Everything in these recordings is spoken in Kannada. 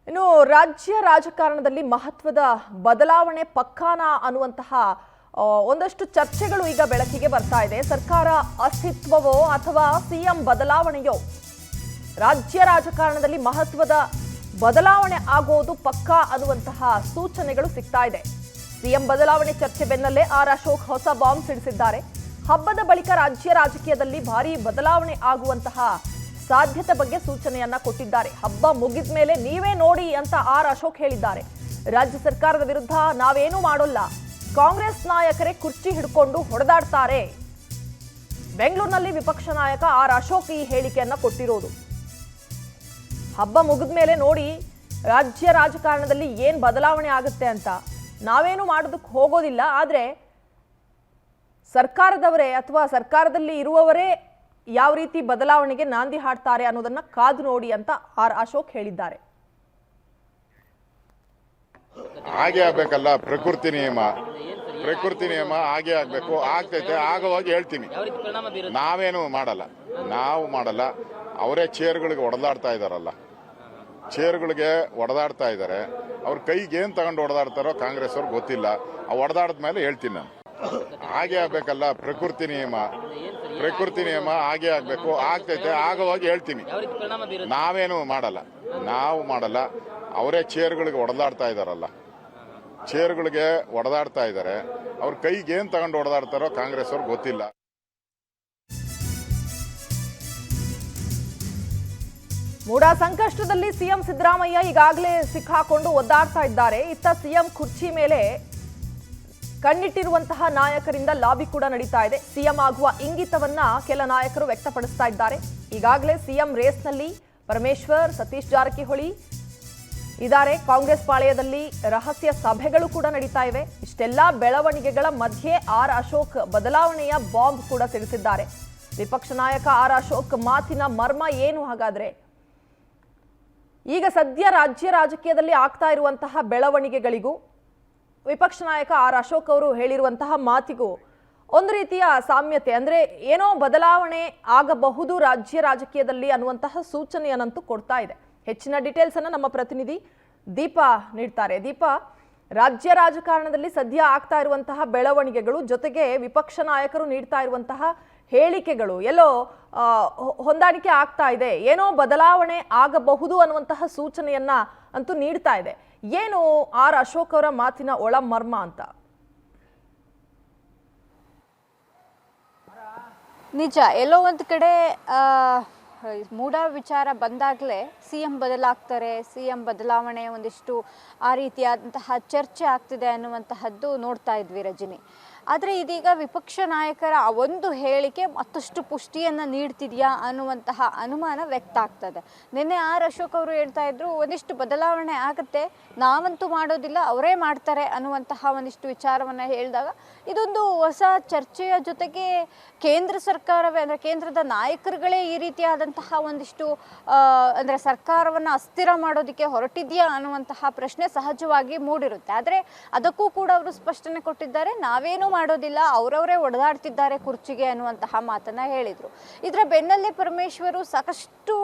ಇನ್ನು ರಾಜ್ಯ ರಾಜಕಾರಣದಲ್ಲಿ ಮಹತ್ವದ ಬದಲಾವಣೆ ಪಕ್ಕಾನ ಅನ್ನುವಂತಹ ಒಂದಷ್ಟು ಚರ್ಚೆಗಳು ಈಗ ಬೆಳಕಿಗೆ ಬರ್ತಾ ಇದೆ. ಸರ್ಕಾರ ಅಸ್ತಿತ್ವವೋ ಅಥವಾ ಸಿಎಂ ಬದಲಾವಣೆಯೋ ರಾಜ್ಯ ರಾಜಕಾರಣದಲ್ಲಿ ಮಹತ್ವದ ಬದಲಾವಣೆ ಆಗೋದು ಪಕ್ಕಾ ಅನ್ನುವಂತಹ ಸೂಚನೆಗಳು ಸಿಗ್ತಾ ಇದೆ. ಸಿಎಂ ಬದಲಾವಣೆ ಚರ್ಚೆ ಬೆನ್ನಲ್ಲೇ ಆರ್ ಅಶೋಕ್ ಹೊಸ ಬಾಂಬ್ ಸಿಡಿಸಿದ್ದಾರೆ. ಹಬ್ಬದ ಬಳಿಕ ರಾಜ್ಯ ರಾಜಕೀಯದಲ್ಲಿ ಭಾರೀ ಬದಲಾವಣೆ ಆಗುವಂತಹ ಸಾಧ್ಯತೆ ಬಗ್ಗೆ ಸೂಚನೆಯನ್ನ ಕೊಟ್ಟಿದ್ದಾರೆ. ಹಬ್ಬ ಮುಗಿದ ಮೇಲೆ ನೀವೇ ನೋಡಿ ಅಂತ ಆರ್ ಅಶೋಕ್ ಹೇಳಿದ್ದಾರೆ. ರಾಜ್ಯ ಸರ್ಕಾರದ ವಿರುದ್ಧ ನಾವೇನೂ ಮಾಡೋಲ್ಲ, ಕಾಂಗ್ರೆಸ್ ನಾಯಕರೇ ಕುರ್ಚಿ ಹಿಡ್ಕೊಂಡು ಹೊಡೆದಾಡ್ತಾರೆ. ಬೆಂಗಳೂರಿನಲ್ಲಿ ವಿಪಕ್ಷ ನಾಯಕ ಆರ್ ಅಶೋಕ್ ಈ ಹೇಳಿಕೆಯನ್ನ ಕೊಟ್ಟಿರೋದು. ಹಬ್ಬ ಮುಗಿದ ಮೇಲೆ ನೋಡಿ ರಾಜ್ಯ ರಾಜಕಾರಣದಲ್ಲಿ ಏನ್ ಬದಲಾವಣೆ ಆಗುತ್ತೆ ಅಂತ ನಾವೇನು ಮಾಡೋದಕ್ಕೆ ಹೋಗೋದಿಲ್ಲ, ಆದ್ರೆ ಸರ್ಕಾರದವರೇ ಅಥವಾ ಸರ್ಕಾರದಲ್ಲಿ ಇರುವವರೇ ಯಾವ ರೀತಿ ಬದಲಾವಣೆಗೆ ನಾಂದಿ ಹಾಡ್ತಾರೆ ಅನ್ನೋದನ್ನ ಕಾದು ನೋಡಿ ಅಂತ ಆರ್ ಅಶೋಕ್ ಹೇಳಿದ್ದಾರೆ. ಹಾಗೆ ಆಗ್ಬೇಕಲ್ಲ, ಪ್ರಕೃತಿ ನಿಯಮ ಹಾಗೆ ಆಗ್ಬೇಕು. ಆಗ್ತೈತೆ, ಆಗೋವಾಗ ಹೇಳ್ತೀನಿ. ನಾವೇನು ಮಾಡಲ್ಲ, ನಾವು ಮಾಡಲ್ಲ. ಅವರೇ ಚೇರ್ಗಳಿಗೆ ಹೊಡೆದಾಡ್ತಾ ಇದಾರಲ್ಲ, ಚೇರ್ಗಳಿಗೆ ಹೊಡೆದಾಡ್ತಾ ಇದ್ದಾರೆ. ಅವ್ರ ಕೈಗೆ ಏನ್ ತಗೊಂಡು ಹೊಡೆದಾಡ್ತಾರೋ ಕಾಂಗ್ರೆಸ್ ಅವ್ರಿಗೆ ಗೊತ್ತಿಲ್ಲ. ಆ ಹೊಡೆದಾಡದ ಮೇಲೆ ಹೇಳ್ತೀನಿ ನಾನು. ಹಾಗೆ ಆಗ್ಬೇಕಲ್ಲ, ಪ್ರಕೃತಿ ನಿಯಮ ಹಾಗೆ ಆಗ್ಬೇಕು. ಆಗ್ತೈತೆ, ಆಗೋವಾಗ ಹೇಳ್ತೀನಿ. ನಾವೇನು ಮಾಡಲ್ಲ, ನಾವು ಮಾಡಲ್ಲ. ಅವರೇ ಚೇರ್ಗಳಿಗೆ ಹೊಡೆದಾಡ್ತಾ ಇದಾರಲ್ಲ, ಚೇರ್ಗಳಿಗೆ ಹೊಡೆದಾಡ್ತಾ ಇದ್ದಾರೆ. ಅವ್ರ ಕೈಗೆ ಏನ್ ತಗೊಂಡು ಹೊಡೆದಾಡ್ತಾರೋ ಕಾಂಗ್ರೆಸ್ ಅವ್ರಿಗೆ ಗೊತ್ತಿಲ್ಲ. ಮೂಡಾ ಸಂಕಷ್ಟದಲ್ಲಿ ಸಿಎಂ ಸಿದ್ದರಾಮಯ್ಯ ಈಗಾಗಲೇ ಸಿಕ್ಕಾಕೊಂಡು ಒದ್ದಾಡ್ತಾ ಇದ್ದಾರೆ. ಇತ್ತ ಸಿಎಂ ಕುರ್ಚಿ ಮೇಲೆ ಕಣ್ಣಿಟ್ಟಿರುವಂತಹ ನಾಯಕರಿಂದ ಲಾಬಿ ಕೂಡ ನಡೀತಾ ಇದೆ. ಸಿಎಂ ಆಗುವ ಇಂಗಿತವನ್ನ ಕೆಲ ನಾಯಕರು ವ್ಯಕ್ತಪಡಿಸ್ತಾ ಇದ್ದಾರೆ. ಈಗಾಗಲೇ ಸಿಎಂ ರೇಸ್ನಲ್ಲಿ ಪರಮೇಶ್ವರ್, ಸತೀಶ್ ಜಾರಕಿಹೊಳಿ ಇದ್ದಾರೆ. ಕಾಂಗ್ರೆಸ್ ಪಾಳೆಯದಲ್ಲಿ ರಹಸ್ಯ ಸಭೆಗಳು ಕೂಡ ನಡೀತಾ ಇವೆ. ಇಷ್ಟೆಲ್ಲಾ ಬೆಳವಣಿಗೆಗಳ ಮಧ್ಯೆ ಆರ್ ಅಶೋಕ್ ಬದಲಾವಣೆಯ ಬಾಂಬ್ ಕೂಡ ಸಿಡಿಸಿದ್ದಾರೆ. ವಿಪಕ್ಷ ನಾಯಕ ಆರ್ ಅಶೋಕ್ ಮಾತಿನ ಮರ್ಮ ಏನು ಹಾಗಾದ್ರೆ? ಈಗ ಸದ್ಯ ರಾಜ್ಯ ರಾಜಕೀಯದಲ್ಲಿ ಆಗ್ತಾ ಇರುವಂತಹ ಬೆಳವಣಿಗೆಗಳಿಗೂ ವಿಪಕ್ಷ ನಾಯಕ ಆರ್ ಅಶೋಕ್ ಅವರು ಹೇಳಿರುವಂತಹ ಮಾತಿಗೂ ಒಂದು ರೀತಿಯ ಸಾಮ್ಯತೆ, ಅಂದ್ರೆ ಏನೋ ಬದಲಾವಣೆ ಆಗಬಹುದು ರಾಜ್ಯ ರಾಜಕೀಯದಲ್ಲಿ ಅನ್ನುವಂತಹ ಸೂಚನೆಯನ್ನಂತೂ ಕೊಡ್ತಾ ಇದೆ. ಹೆಚ್ಚಿನ ಡೀಟೇಲ್ಸ್ ಅನ್ನ ನಮ್ಮ ಪ್ರತಿನಿಧಿ ದೀಪಾ ನೀಡ್ತಾರೆ. ದೀಪಾ, ರಾಜ್ಯ ರಾಜಕಾರಣದಲ್ಲಿ ಸದ್ಯ ಆಗ್ತಾ ಇರುವಂತಹ ಬೆಳವಣಿಗೆಗಳು ಜೊತೆಗೆ ವಿಪಕ್ಷ ನಾಯಕರು ನೀಡ್ತಾ ಇರುವಂತಹ ಹೇಳಿಕೆಗಳು ಎಲ್ಲೋ ಹೊಂದಾಣಿಕೆ ಆಗ್ತಾ ಇದೆ, ಏನೋ ಬದಲಾವಣೆ ಆಗಬಹುದು ಅನ್ನುವಂತಹ ಸೂಚನೆಯನ್ನ ಅಂತೂ ನೀಡ್ತಾ ಇದೆ. ಏನು ಆರ್ ಅಶೋಕ್ ಅವರ ಮಾತಿನ ಒಳ ಮರ್ಮ ಅಂತ? ನಿಜ, ಎಲ್ಲೋ ಒಂದು ಕಡೆ ಮೂಡ ವಿಚಾರ ಬಂದಾಗಲೇ ಸಿಎಂ ಬದಲಾಗ್ತಾರೆ, ಸಿಎಂ ಬದಲಾವಣೆ ಒಂದಿಷ್ಟು ಆ ರೀತಿಯಾದಂತಹ ಚರ್ಚೆ ಆಗ್ತಿದೆ ಅನ್ನುವಂತಹದ್ದು ನೋಡ್ತಾ ಇದ್ವಿ ರಜನಿ. ಆದರೆ ಇದೀಗ ವಿಪಕ್ಷ ನಾಯಕರ ಆ ಒಂದು ಹೇಳಿಕೆ ಮತ್ತಷ್ಟು ಪುಷ್ಟಿಯನ್ನು ನೀಡ್ತಿದೆಯಾ ಅನ್ನುವಂತಹ ಅನುಮಾನ ವ್ಯಕ್ತ ಆಗ್ತದೆ. ನಿನ್ನೆ ಆರ್ ಅಶೋಕ್ ಅವರು ಹೇಳ್ತಾ ಇದ್ರು, ಒಂದಿಷ್ಟು ಬದಲಾವಣೆ ಆಗುತ್ತೆ, ನಾವಂತೂ ಮಾಡೋದಿಲ್ಲ, ಅವರೇ ಮಾಡ್ತಾರೆ ಅನ್ನುವಂತಹ ಒಂದಿಷ್ಟು ವಿಚಾರವನ್ನು ಹೇಳಿದಾಗ ಇದೊಂದು ಹೊಸ ಚರ್ಚೆಯ ಜೊತೆಗೆ ಕೇಂದ್ರ ಸರ್ಕಾರವೇ ಅಂದರೆ ಕೇಂದ್ರದ ನಾಯಕರುಗಳೇ ಈ ರೀತಿಯಾದಂತಹ ಒಂದಿಷ್ಟು ಅಂದರೆ ಸರ್ಕಾರವನ್ನು ಅಸ್ಥಿರ ಮಾಡೋದಕ್ಕೆ ಹೊರಟಿದೆಯಾ ಅನ್ನುವಂತಹ ಪ್ರಶ್ನೆ ಸಹಜವಾಗಿ ಮೂಡಿರುತ್ತೆ. ಆದರೆ ಅದಕ್ಕೂ ಕೂಡ ಅವರು ಸ್ಪಷ್ಟನೆ ಕೊಟ್ಟಿದ್ದಾರೆ, ನಾವೇನು ಮಾಡೋದಿಲ್ಲ, ಅವರವರೇ ಒಡೆದಾಡ್ತಿದ್ದಾರೆ ಕುರ್ಚಿಗೆ ಅನ್ನುವಂತಹ ಮಾತನ್ನ ಹೇಳಿದ್ರು. ಇದರ ಬೆನ್ನಲ್ಲೇ ಪರಮೇಶ್ವರು ಸಾಕಷ್ಟು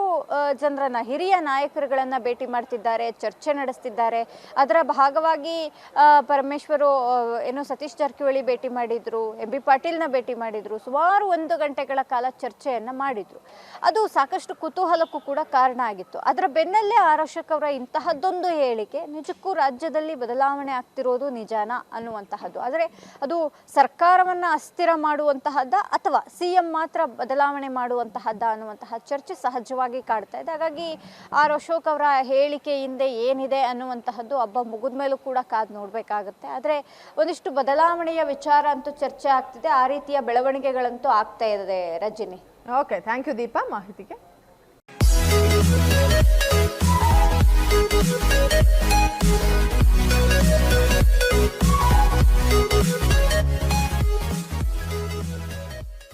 ಜನರನ್ನ, ಹಿರಿಯ ನಾಯಕರುಗಳನ್ನ ಭೇಟಿ ಮಾಡ್ತಿದ್ದಾರೆ, ಚರ್ಚೆ ನಡೆಸ್ತಿದ್ದಾರೆ. ಅದರ ಭಾಗವಾಗಿ ಪರಮೇಶ್ವರು ಏನು ಸತೀಶ್ ಜಾರಕಿಹೊಳಿ ಭೇಟಿ ಮಾಡಿದ್ರು, ಎಂ ಬಿ ಪಾಟೀಲ್ನ ಭೇಟಿ ಮಾಡಿದ್ರು, ಸುಮಾರು 1 ಗಂಟೆಗಳ ಕಾಲ ಚರ್ಚೆಯನ್ನ ಮಾಡಿದ್ರು. ಅದು ಸಾಕಷ್ಟು ಕುತೂಹಲಕ್ಕೂ ಕೂಡ ಕಾರಣ ಆಗಿತ್ತು. ಅದರ ಬೆನ್ನಲ್ಲೇ ಆರ್ ಅಶೋಕ್ ಅವರ ಇಂತಹದ್ದೊಂದು ಹೇಳಿಕೆ ನಿಜಕ್ಕೂ ರಾಜ್ಯದಲ್ಲಿ ಬದಲಾವಣೆ ಆಗ್ತಿರೋದು ನಿಜಾನ ಅನ್ನುವಂತಹದ್ದು. ಆದರೆ ಅದು ಸರ್ಕಾರವನ್ನ ಅಸ್ಥಿರ ಮಾಡುವಂತಹದ್ದ ಅಥವಾ ಸಿಎಂ ಮಾತ್ರ ಬದಲಾವಣೆ ಮಾಡುವಂತಹದ್ದ ಅನ್ನುವಂತಹ ಚರ್ಚೆ ಸಹಜವಾಗಿ ಕಾಡ್ತಾ ಇದೆ. ಹಾಗಾಗಿ ಆರ್ ಅಶೋಕ್ ಅವರ ಹೇಳಿಕೆ ಹಿಂದೆ ಏನಿದೆ ಅನ್ನುವಂತಹದ್ದು ಹಬ್ಬ ಮುಗಿದ ಮೇಲೂ ಕೂಡ ಕಾದು ನೋಡ್ಬೇಕಾಗುತ್ತೆ. ಆದರೆ ಒಂದಿಷ್ಟು ಬದಲಾವಣೆಯ ವಿಚಾರ ಅಂತೂ ಚರ್ಚೆ ಆಗ್ತಿದೆ, ಆ ರೀತಿಯ ಬೆಳವಣಿಗೆಗಳಂತೂ ಆಗ್ತಾ ಇದೆ Rajani. Okay, thank you Deepa ಮಾಹಿತಿಗೆ.